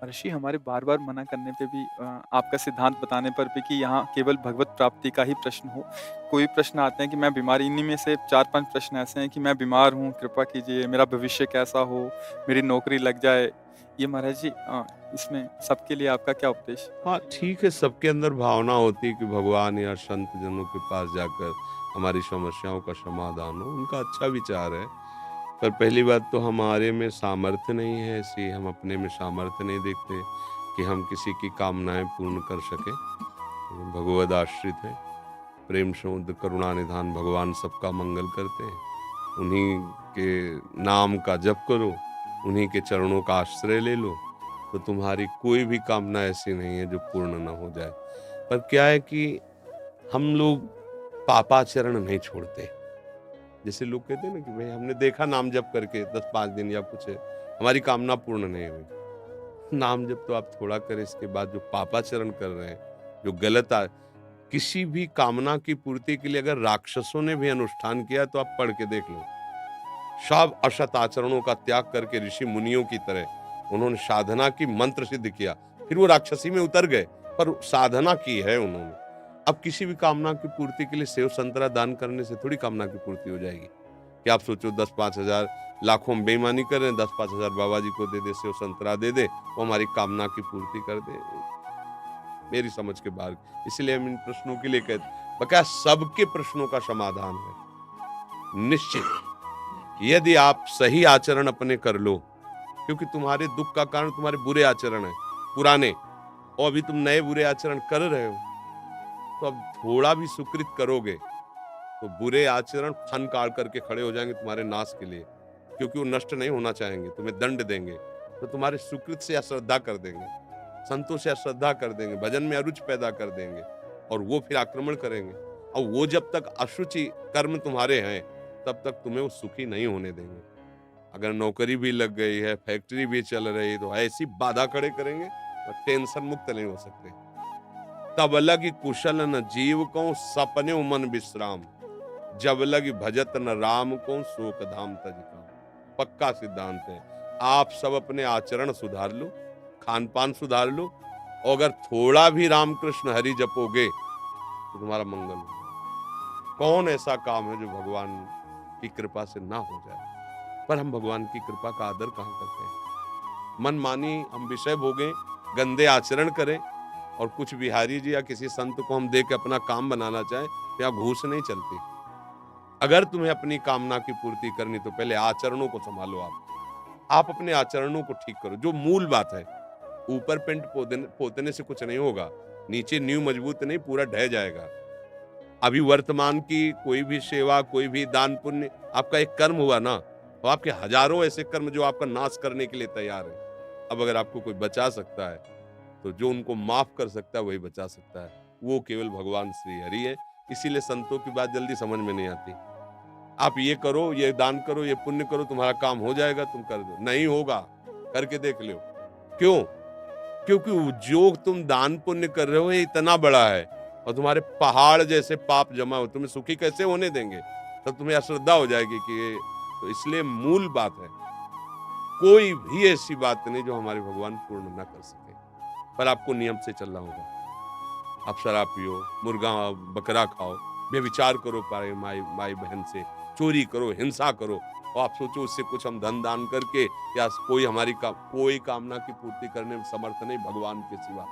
ऋषि हमारे बार-बार मना करने पे भी आपका सिद्धांत बताने पर भी कि यहाँ केवल भगवत प्राप्ति का ही प्रश्न हो। कोई प्रश्न आते हैं कि मैं बीमार इन्हीं में से 4-5 प्रश्न ऐसे हैं कि मैं बीमार हूँ, कृपा कीजिए, मेरा भविष्य कैसा हो, मेरी नौकरी लग जाए। ये महाराज जी इसमें सबके लिए आपका क्या उपदेश? हाँ, ठीक है, सबके अंदर भावना होती है कि भगवान या संत जनों के पास जाकर हमारी समस्याओं का समाधान हो, उनका अच्छा विचार है। पर पहली बात तो हमारे में सामर्थ्य नहीं है ऐसी, हम अपने में सामर्थ्य नहीं देखते कि हम किसी की कामनाएँ पूर्ण कर सकें। भगवद आश्रित हैं, प्रेम समुद्र करुणा निधान भगवान सबका मंगल करते हैं। उन्हीं के नाम का जप करो, उन्हीं के चरणों का आश्रय ले लो, तो तुम्हारी कोई भी कामना ऐसी नहीं है जो पूर्ण ना हो जाए। पर क्या है कि हम लोग पापाचरण नहीं छोड़ते। जैसे लोग कहते हैं ना कि भाई हमने देखा नाम जप करके 10-5 दिन या कुछ है, हमारी कामना पूर्ण नहीं हुई। नाम जप तो आप थोड़ा करें, इसके बाद जो पापाचरण कर रहे हैं, जो गलत किसी भी कामना की पूर्ति के लिए अगर राक्षसों ने भी अनुष्ठान किया तो आप पढ़ के देख लो। सब असत आचरणों का त्याग करके ऋषि मुनियों की तरह उन्होंने साधना की, मंत्र सिद्ध किया, फिर वो राक्षसी में उतर गए, पर साधना की है उन्होंने। अब किसी भी कामना की पूर्ति के लिए सेव संतरा दान करने से थोड़ी कामना की पूर्ति हो जाएगी। कि आप सोचो 10-5 हजार लाखों में बेईमानी कर रहे हैं, 10-5 हजार बाबा जी को दे दे, सेव संतरा दे दे, वो हमारी कामना की पूर्ति कर दे। मेरी समझ के बाहर। इसलिए हम इन प्रश्नों के लिए कहते, बकाया सबके प्रश्नों का समाधान है निश्चित, यदि आप सही आचरण अपने कर लो। क्योंकि तुम्हारे दुख का कारण तुम्हारे बुरे आचरण है पुराने, और अभी तुम नए बुरे आचरण कर रहे हो, तो अब थोड़ा भी सुकृत करोगे तो बुरे आचरण फन काट करके खड़े हो जाएंगे तुम्हारे नाश के लिए, क्योंकि वो नष्ट नहीं होना चाहेंगे, तुम्हें दंड देंगे, तो तुम्हारे सुकृत से अश्रद्धा कर देंगे, संतों से अश्रद्धा कर देंगे, भजन में अरुचि पैदा कर देंगे, और वो फिर आक्रमण करेंगे। और वो जब तक अशुचि कर्म तुम्हारे हैं, तब तक तुम्हें वो सुखी नहीं होने देंगे। अगर नौकरी भी लग गई है, फैक्ट्री भी चल रही है, तो ऐसी बाधा खड़े करेंगे और टेंशन मुक्त नहीं हो सकते। तब लगी कुशल न जीव को सपने मन विश्राम, जब लगी भजत न राम को शोक धाम तज काम। पक्का सिद्धांत है। आप सब अपने आचरण सुधार लो, खान पान सुधार लो, और अगर थोड़ा भी रामकृष्ण हरि जपोगे तो तुम्हारा मंगल होगा। कौन ऐसा काम है जो भगवान की कृपा से ना हो जाए? पर हम भगवान की कृपा का आदर कहाँ करते हैं? मनमानी हम विषय भोगें, गंदे आचरण करें, और कुछ बिहारी जी या किसी संत को हम देख के अपना काम बनाना चाहें, तो यहाँ घूस नहीं चलती। अगर तुम्हें अपनी कामना की पूर्ति करनी तो पहले आचरणों को संभालो। आप अपने आचरणों को ठीक करो, जो मूल बात है। ऊपर पेंट पोतने से कुछ नहीं होगा, नीचे नींव मजबूत नहीं, पूरा ढह जाएगा। अभी वर्तमान की कोई भी सेवा, कोई भी दान पुण्य आपका एक कर्म हुआ ना, तो आपके हजारों ऐसे कर्म जो आपका नाश करने के लिए तैयार है। अब अगर आपको कोई बचा सकता है, तो जो उनको माफ कर सकता है वही बचा सकता है, वो केवल भगवान श्री हरि है। इसीलिए संतों की बात जल्दी समझ में नहीं आती। आप ये करो, ये दान करो, ये पुण्य करो, तुम्हारा काम हो जाएगा, तुम कर दो, नहीं होगा, करके देख लो। क्यों? क्योंकि जो तुम दान पुण्य कर रहे हो ये इतना बड़ा है, और तुम्हारे पहाड़ जैसे पाप जमा हो, तुम्हें सुखी कैसे होने देंगे? तब तुम्हें अश्रद्धा हो जाएगी कि ये, तो इसलिए मूल बात है, कोई भी ऐसी बात नहीं जो हमारे भगवान पूर्ण ना कर सके। पर आपको नियम से चलना होगा। आप शराब पियो, मुर्गा बकरा खाओ, व्यभिचार करो पाए माई माई बहन से, चोरी करो, हिंसा करो, और आप सोचो उससे कुछ हम धन दान करके या कोई हमारी कोई कामना की पूर्ति करने में समर्थ नहीं भगवान के सिवा।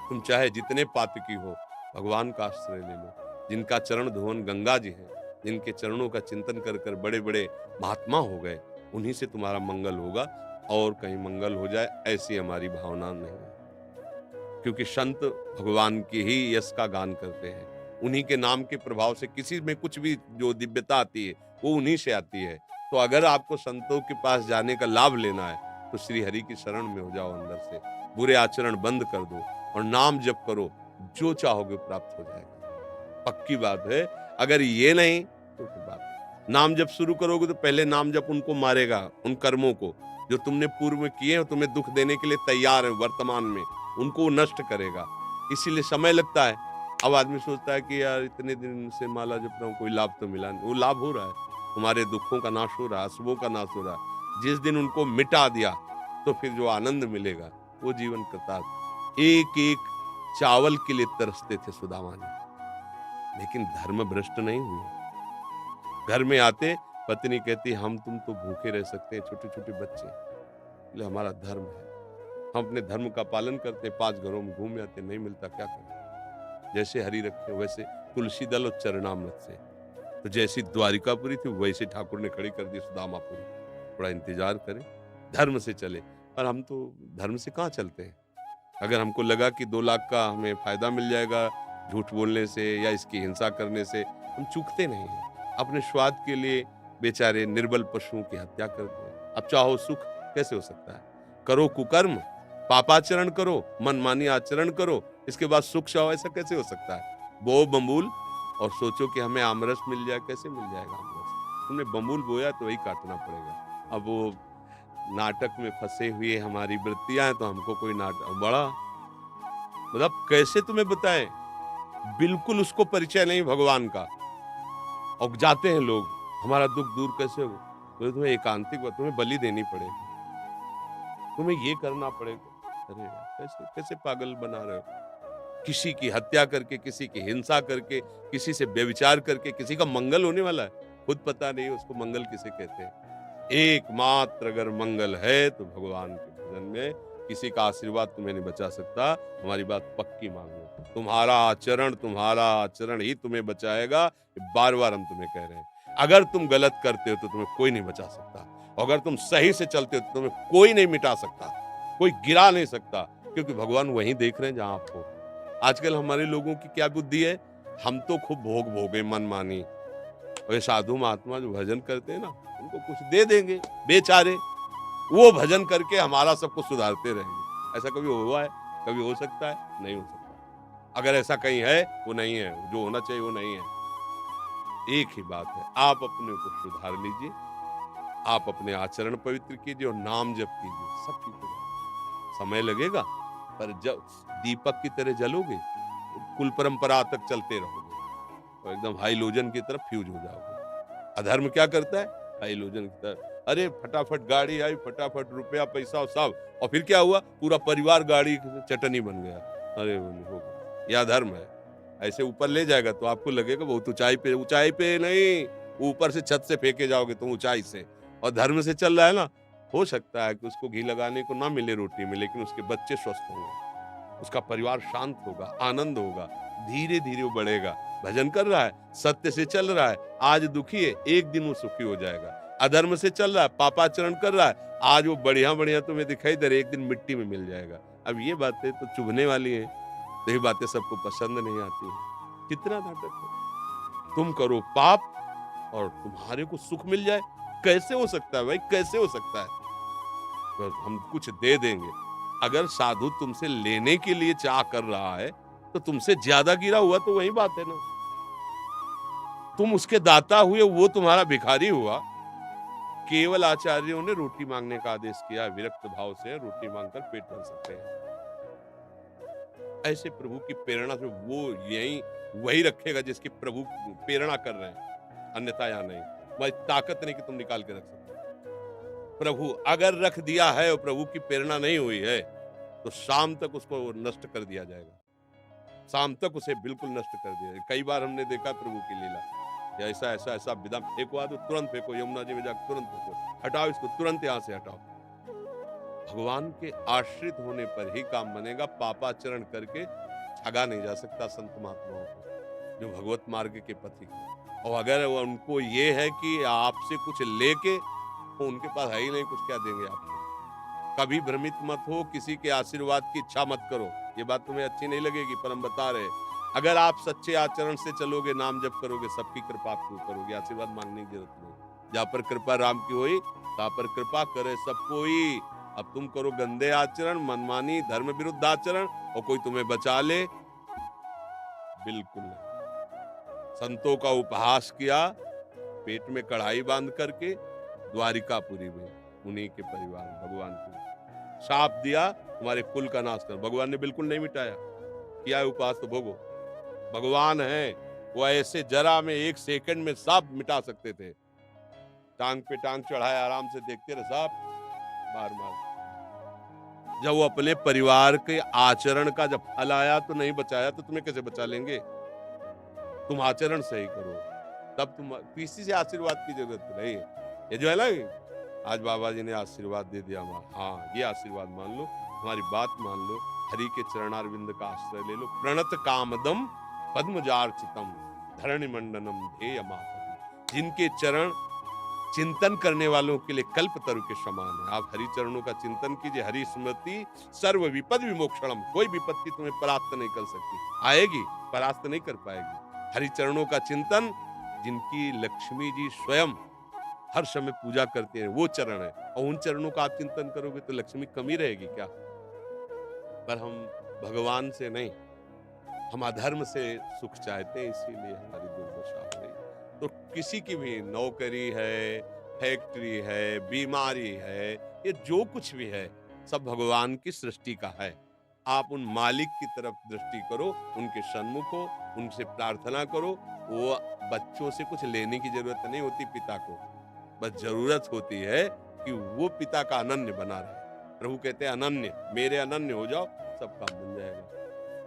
तुम चाहे जितने पातकी हो, भगवान का आश्रय ले लो। जिनका चरण धुवन गंगा जी है, जिनके चरणों का चिंतन कर कर बड़े बड़े महात्मा हो गए, उन्हीं से तुम्हारा मंगल होगा। और कहीं मंगल हो जाए ऐसी हमारी भावना नहीं है। क्योंकि संत भगवान के ही यश का गान करते हैं, उन्हीं के नाम के प्रभाव से किसी में कुछ भी जो दिव्यता आती है वो उन्हीं से आती है। तो अगर आपको संतों के पास जाने का लाभ लेना है, तो श्री हरि की शरण में हो जाओ अंदर से, बुरे आचरण बंद कर दो और नाम जप करो, जो चाहोगे प्राप्त हो जाएगा। पक्की बात है। अगर ये नहीं तो फिर बात है। नाम जप शुरू करोगे तो पहले नाम जप उनको मारेगा, उन कर्मों को जो तुमने पूर्व में किए और तुम्हें दुख देने के लिए तैयार है वर्तमान में, उनको नष्ट करेगा। इसीलिए समय लगता है। अब आदमी सोचता है कि यार इतने दिन से माला जप रहा हूं, कोई लाभ तो मिला नहीं। वो लाभ हो रहा है, तुम्हारे दुखों का नाश हो रहा है, अशुभों का नाश हो रहा है। जिस दिन उनको मिटा दिया तो फिर जो आनंद मिलेगा वो जीवन कृतार्थ। एक एक चावल के लिए तरसते थे सुदामा जी, लेकिन धर्म भ्रष्ट नहीं हुए। घर में आते पत्नी कहती हम तुम तो भूखे रह सकते हैं, छोटे छोटे बच्चे, बोले हमारा धर्म है, हम अपने धर्म का पालन करते, 5 घरों में घूम आते, नहीं मिलता क्या करें। जैसे हरि रखे वैसे तुलसी दल और चरणामृत से, तो जैसी द्वारिकापुरी थी वैसे ठाकुर ने खड़ी कर दी सुदामापुरी। थोड़ा इंतजार करें, धर्म से चले। पर हम तो धर्म से कहाँ चलते हैं। अगर हमको लगा कि 2 लाख का हमें फायदा मिल जाएगा झूठ बोलने से या इसकी हिंसा करने से, हम चूकते नहीं हैं। अपने स्वाद के लिए बेचारे निर्बल पशुओं की हत्या करते हैं। अब चाहो सुख कैसे हो सकता है। करो कुकर्म, पापाचरण करो, मनमानी आचरण करो, इसके बाद सुख चाहो, ऐसा कैसे हो सकता है। बो बम्बूल और सोचो कि हमें आमरस मिल जाए, कैसे मिल जाएगा आमरस। तुमने बम्बूल बोया तो वही काटना पड़ेगा। अब वो नाटक में फंसे हुए हमारी वृत्तियां हैं, तो हमको कोई नाटक बड़ा मतलब कैसे तुम्हें बताएं, बिल्कुल उसको परिचय नहीं भगवान का। और जाते हैं लोग, हमारा दुख दूर कैसे हो, बोले तुम्हें एकांतिक, तुम्हें बलि देनी पड़ेगी, तुम्हें ये करना पड़ेगा। अरे यार, कैसे कैसे पागल बना रहे हो। किसी की हत्या करके, किसी की हिंसा करके, किसी से व्यभिचार करके किसी का मंगल होने वाला है, खुद पता नहीं उसको मंगल किसे कहते हैं। एकमात्र अगर मंगल है तो भगवान के भजन में, किसी का आशीर्वाद तुम्हें नहीं बचा सकता। हमारी बात पक्की मान लो, तुम्हारा आचरण ही तुम्हें बचाएगा। बार बार हम तुम्हें कह रहे हैं, अगर तुम गलत करते हो तो तुम्हें कोई नहीं बचा सकता, अगर तुम सही से चलते हो तो तुम्हें कोई नहीं मिटा सकता, कोई गिरा नहीं सकता, क्योंकि भगवान वहीं देख रहे हैं जहां आप हो। आजकल हमारे लोगों की क्या बुद्धि है, हम तो खूब भोग भोगे मनमानी, और साधु महात्मा जो भजन करते हैं ना, उनको कुछ दे देंगे बेचारे, वो भजन करके हमारा सब कुछ सुधारते रहेंगे। ऐसा कभी हुआ है, कभी हो सकता है, नहीं हो सकता। अगर ऐसा कहीं है, वो नहीं है, जो होना चाहिए वो नहीं है। एक ही बात है, आप अपने को सुधार लीजिए, आप अपने आचरण पवित्र कीजिए और नाम जप कीजिए, सब ठीक हो जाएगा। समय लगेगा, पर जब दीपक की तरह जलोगे तो कुल परंपरा तक चलते रहोगे, तो एकदम हाइलोजन की तरफ फ्यूज हो जाओगे। अधर्म क्या करता है, हाइलोजन की तरफ, अरे फटाफट गाड़ी आई, फटाफट रुपया पैसा और सब, और फिर क्या हुआ, पूरा परिवार गाड़ी चटनी बन गया। अरे हो गया, यह अधर्म है। ऐसे ऊपर ले जाएगा तो आपको लगेगा बहुत ऊंचाई पे नहीं, ऊपर से छत से फेंके जाओगे तुम ऊंचाई से। और धर्म से चल रहा है ना, हो सकता है कि उसको घी लगाने को ना मिले रोटी में, लेकिन उसके बच्चे स्वस्थ होंगे, उसका परिवार शांत होगा, आनंद होगा, धीरे धीरे वो बढ़ेगा। भजन कर रहा है, सत्य से चल रहा है, आज दुखी है, एक दिन वो सुखी हो जाएगा। अधर्म से चल रहा है, पापाचरण कर रहा है, आज वो बढ़िया बढ़िया तुम्हें दिखाई दे रहा है, एक दिन मिट्टी में मिल जाएगा। अब ये बातें तो चुभने वाली हैं, तो ये बातें सबको पसंद नहीं आती हैं। कितना नाटक है, तुम करो पाप और तुम्हारे को सुख मिल जाए, कैसे हो सकता है भाई, कैसे हो सकता है। तो हम कुछ दे देंगे, अगर साधु तुमसे लेने के लिए चाह कर रहा है तो तुमसे ज्यादा गिरा हुआ तो वही बात है ना, तुम उसके दाता हुए, वो तुम्हारा भिखारी हुआ। केवल आचार्यों ने रोटी मांगने का आदेश किया, विरक्त भाव से रोटी मांगकर पेट भर सकते हैं। ऐसे प्रभु की प्रेरणा से वो यही वही रखेगा जिसकी प्रभु प्रेरणा कर रहे हैं, अन्यथा या नहीं। भाई ताकत नहीं कि तुम निकाल के रख सकते। प्रभु अगर रख दिया है और प्रभु की प्रेरणा नहीं हुई है तो शाम तक उसको नष्ट कर दिया जाएगा, शाम तक उसे बिल्कुल नष्ट कर दिया जाएगा। कई बार हमने देखा प्रभु की लीला, ऐसा ऐसा ऐसा विधा फेंको, तो तुरंत फेंको, यमुना जी में जाकर तुरंत फेंको, हटाओ इसको, तुरंत यहाँ से हटाओ। भगवान के आश्रित होने पर ही काम बनेगा, पापाचरण करके ठगा नहीं जा सकता संत महात्माओं को, जो भगवत मार्ग के पथिक हैं। और अगर उनको ये है कि आपसे कुछ लेके, तो उनके पास है ही नहीं कुछ, क्या देंगे आपको। कभी भ्रमित मत हो, किसी के आशीर्वाद की इच्छा मत करो, ये बात तुम्हें अच्छी नहीं लगेगी, पर हम बता रहे, अगर आप सच्चे आचरण से चलोगे, नाम जप करोगे, सबकी कृपा आपको करोगे, आशीर्वाद मांगने की जरूरत नहीं। जहाँ पर कृपा राम की हुई, तहाँ पर कृपा करे सब कोई। अब तुम करो गंदे आचरण, मनमानी, धर्म विरुद्ध आचरण, और कोई तुम्हें बचा ले, बिल्कुल नहीं। संतों का उपहास किया, पेट में कढ़ाई बांध करके द्वारिकापुरी में, उन्हीं के परिवार भगवान को शाप दिया, तुम्हारे कुल का नाश कर। भगवान ने बिल्कुल नहीं मिटाया, किया है उपहास तो भोगो। भगवान है, वो ऐसे जरा में 1 सेकंड में सब मिटा सकते थे। टांग पे टांग चढ़ाए, आराम से देखते रहे, सब मार मार। जब वो अपने परिवार के आचरण का जब फल आया तो नहीं बचाया, तो तुम्हें कैसे बचा लेंगे? तुम आचरण सही करो, तब तुम किसी से आशीर्वाद की जरूरत नहीं है। ये जो है ना, आज बाबा जी ने आशीर्वाद दे दिया हमारा, हाँ ये आशीर्वाद मान लो, हमारी बात मान लो, हरि के चरणारविंद का आश्रय ले लो। प्रणत कामदम पद्मजार्चितम धरणि मंडनम ध्येय मातरम। जिनके चरण चिंतन करने वालों के लिए कल्प तरु के समान है। आप हरि चरणों का चिंतन कीजिए। हरि स्मृति सर्व विपद विमोक्षणम। कोई विपत्ति तुम्हें परास्त नहीं कर सकती, आएगी परास्त नहीं कर पाएगी। हरि चरणों का चिंतन, जिनकी लक्ष्मी जी स्वयं हर समय पूजा करते हैं, वो चरण है। और उन चरणों का आप चिंतन करोगे तो लक्ष्मी कमी रहेगी क्या? पर हम भगवान से नहीं, हम अधर्म से सुख चाहते हैं, इसीलिए हमारी दुर्दशा हो रही है। तो किसी की भी नौकरी है, फैक्ट्री है, बीमारी है, ये जो कुछ भी है सब भगवान की सृष्टि का है। आप उन मालिक की तरफ दृष्टि करो, उनके सन्मुख हो, उनसे प्रार्थना करो। वो बच्चों से कुछ लेने की जरूरत नहीं होती पिता को, बस जरूरत होती है कि वो पिता का अनन्य बना रहे। प्रभु कहते हैं अनन्य, मेरे अनन्य हो जाओ, सब काम बन जाएगा।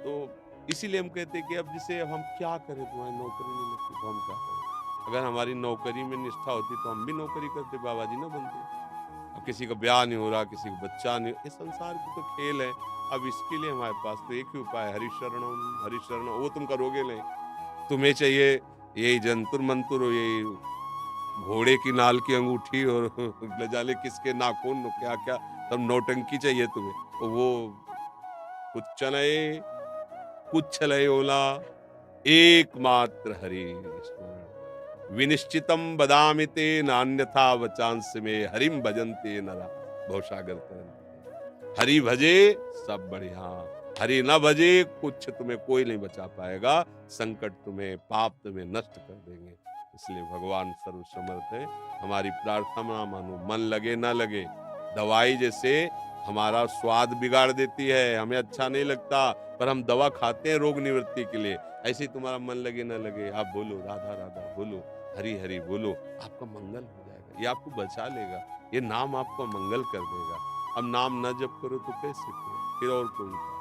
तो इसीलिए हम कहते हैं कि अब जिसे अब हम क्या करें, तुम्हारी नौकरी नहीं लगती तो हम क्या करें? अगर हमारी नौकरी में निष्ठा होती तो हम भी नौकरी करते, बाबा जी ना बनते। अब किसी का ब्याह नहीं हो रहा, किसी को बच्चा नहीं, ये संसार की तो खेल है। अब इसके लिए हमारे पास तो एक ही उपाय है, हरिशरणम हरिशरणम। वो तुम करोगे नहीं, तुम्हें चाहिए यही जंतुर मंतुर हो, यही घोड़े की नाल की अंगूठी और न जाने किसके नाखून क्या क्या, सब नौटंकी चाहिए तुम्हें। तो वो कुछ चले कुछ लय ओला एकमात्र हरि स्मरण विनिश्चितम बदामि ते नान्यथा वचांस में हरिम भजन्ते नरा भवसागर तरंते। हरि भजे सब बढ़िया, हरि न भजे कुछ तुम्हें कोई नहीं बचा पाएगा। संकट तुम्हें, पाप तुम्हें नष्ट कर देंगे। इसलिए भगवान सर्वसमर्थ है। हमारी प्रार्थना मानो, मन लगे ना लगे। दवाई जैसे हमारा स्वाद बिगाड़ देती है, हमें अच्छा नहीं लगता, पर हम दवा खाते हैं रोग निवृत्ति के लिए। ऐसे ही तुम्हारा मन लगे ना लगे, आप बोलो राधा राधा, बोलो हरि हरि, बोलो, आपका मंगल हो जाएगा। ये आपको बचा लेगा, ये नाम आपको मंगल कर देगा। अब नाम न जप करो तो कैसे करो? फिर और कोई उपाय?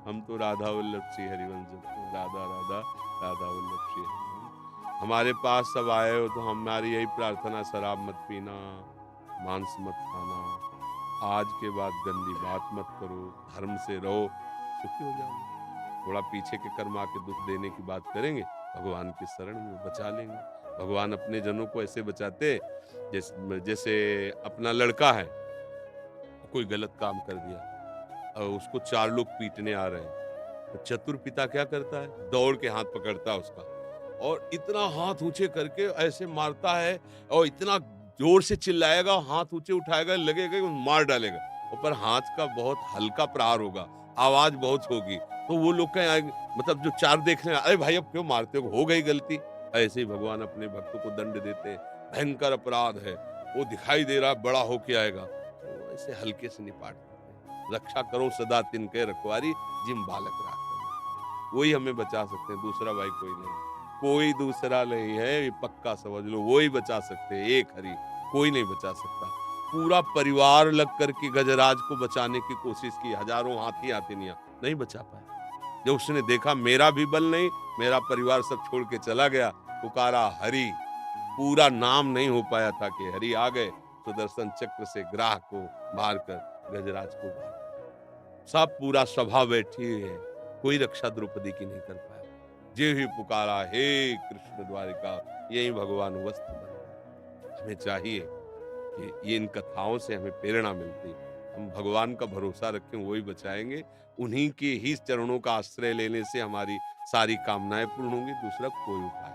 हम तो राधा वल्लभ श्री हरिवंश जपते हैं, राधा राधा राधा वल्लभ श्री हरिवंश। हमारे पास सब आए हो तो हमारी यही प्रार्थना, शराब मत पीना, मांस मत खाना, आज के बाद गंदी बात मत करो, धर्म से रहो, सुखी हो जाओगे। थोड़ा पीछे के कर्म आके दुख देने की बात करेंगे, भगवान की शरण में बचा लेंगे। भगवान अपने जनों को ऐसे बचाते जैसे अपना लड़का है, कोई गलत काम कर दिया और उसको 4 लोग पीटने आ रहे हैं, तो चतुर पिता क्या करता है? दौड़ के हाथ पकड़ता है उसका और इतना हाथ ऊंचे करके ऐसे मारता है और इतना जोर से चिल्लाएगा, हाथ ऊंचे उठाएगा, लगेगा कि मार डालेगा। और पर हाथ का बहुत हल्का प्रहार होगा, आवाज बहुत होगी, तो वो लोग मतलब जो 4 देख रहे हैं, अरे भाई अब क्यों मारते हो गई गलती। ऐसे ही भगवान अपने भक्तों को दंड देते हैं। भयंकर अपराध है, वो दिखाई दे रहा बड़ा होके आएगा, तो ऐसे हल्के से निपाट देते हैं। रक्षा करो सदा तिनके रखवारी, जिम बालक राख। वही हमें बचा सकते हैं, दूसरा भाई कोई नहीं, कोई दूसरा नहीं है, ये पक्का समझ लो। वही बचा सकते हैं, एक हरि, कोई नहीं बचा सकता। पूरा परिवार लग करके गजराज को बचाने की कोशिश की, हजारों हाथी हाथिनियां, नहीं बचा पाए। जब उसने देखा मेरा भी बल नहीं, मेरा परिवार सब छोड़ के चला गया, पुकारा हरि, पूरा नाम नहीं हो पाया था कि हरि आ गए, सुदर्शन चक्र से ग्राह को मारकर गजराज को मार। सब पूरा सभा बैठी है, कोई रक्षा द्रौपदी की नहीं कर पाया। जे ही पुकारा हे कृष्ण द्वारिका, यही भगवान वस्त्र बन। हमें चाहिए कि ये इन कथाओं से हमें प्रेरणा मिलती, हम भगवान का भरोसा रखें, वही बचाएंगे। उन्हीं के ही चरणों का आश्रय लेने से हमारी सारी कामनाएं पूर्ण होंगी, दूसरा कोई उपाय